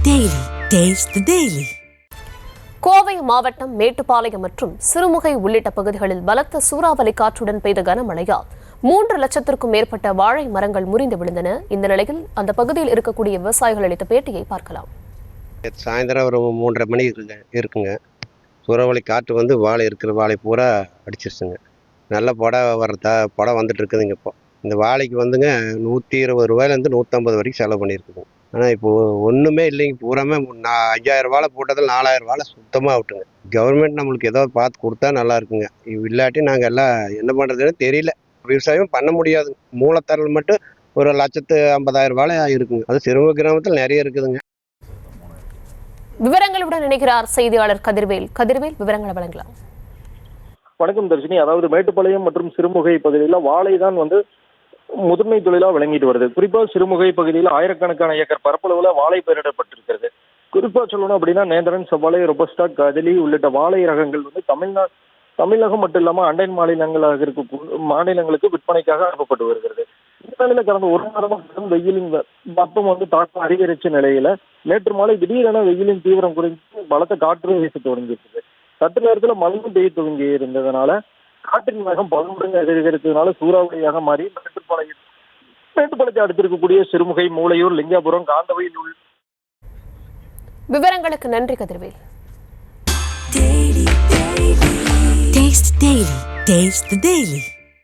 Daily. Taste the Daily. Kovai மாவட்டம் மேட்டுப்பாளையம் மற்றும் சிறுமுகை உள்ளிட்ட பகுதிகளில் பலத்த சூறாவளி காற்றுடன் பெய்த கனமழையால் 3 லட்சத்திற்கும் மேற்பட்ட வாழை மரங்கள் முறிந்து விழுந்தன. இந்த நிலையில் அந்த பகுதியில் இருக்கக்கூடிய விவசாயிகள் அளித்த பேட்டியை பார்க்கலாம். சாயந்தரம் ஒரு 3:30 மணி இருக்குங்க. சூறாவளி காற்று வந்து வாழை இருக்கிற வாழை பூரா அடிச்சிருச்சுங்க. நல்ல படம் வந்துட்டு இருக்குதுங்க. இப்போ இந்த வாழைக்கு வந்துங்க 120 ரூபாயிலேருந்து 150 வரைக்கும் செலவு பண்ணியிருக்குங்க. ஆனால் இப்போது ஒன்றுமே இல்லைங்க. பூராமே 5000 வாழை போட்டதில் 4000 வாழை சுத்தமாக விட்டுங்க. கவர்மெண்ட் நம்மளுக்கு ஏதோ பார்த்து கொடுத்தா நல்லா இருக்குங்க. இல்லாட்டி நாங்கள் எல்லாம் என்ன பண்ணுறதுன்னு தெரியல. விவசாயம் பண்ண முடியாது. மூலத்தரல் மட்டும் 1,50,000 வாழை இருக்குங்க. அது சிறுமுகை கிராமத்தில் நிறைய இருக்குதுங்க. விவரங்களுடன் இணைகிறார் செய்தியாளர் கதிர்வேல். விவரங்களை வழங்கலாம். வணக்கம் தர்ஷினி. அதாவது மேட்டுப்பாளையம் மற்றும் சிறுமுகை பகுதியில் வாழை தான் முதன்மை தொழிலா விளங்கிட்டு வருது. குறிப்பா சிறுமுகை பகுதியில் ஆயிரக்கணக்கான ஏக்கர் பரப்பளவுல வாழை பயிரிடப்பட்டிருக்கிறது. குறிப்பா சொல்லணும் அப்படின்னா நேந்திரன், செவ்வாழை, ரொபஸ்டா, கதலி உள்ளிட்ட வாழை ரகங்கள் தமிழகம் மட்டும் இல்லாம அண்டை மாநிலங்களுக்கு விற்பனைக்காக அனுப்பப்பட்டு வருகிறது. இந்த நிலையில கடந்த ஒரு மாதமா வெயிலின் வெப்பம் தாக்கம் அதிகரிச்ச நிலையில நேற்று மாலை திடீரென வெயிலின் தீவிரம் குறைந்து பலத்த காற்று வீச தொடங்கியிருக்குது. சற்று நேரத்துல மழையும் பெய்ய துவங்கி இருந்ததுனால காற்றின் வேகம் 10 மடங்கு அதிகரித்ததுனால சூறாவளியாக மாறி மேட்டுப்பாளையத்தை அடுத்திருக்கக்கூடிய சிறுமுகை, மூளையூர், லிங்காபுரம், காந்தவையில் உள்ள விவரங்களுக்கு நன்றி கதிர்வேல். Taste the Daily.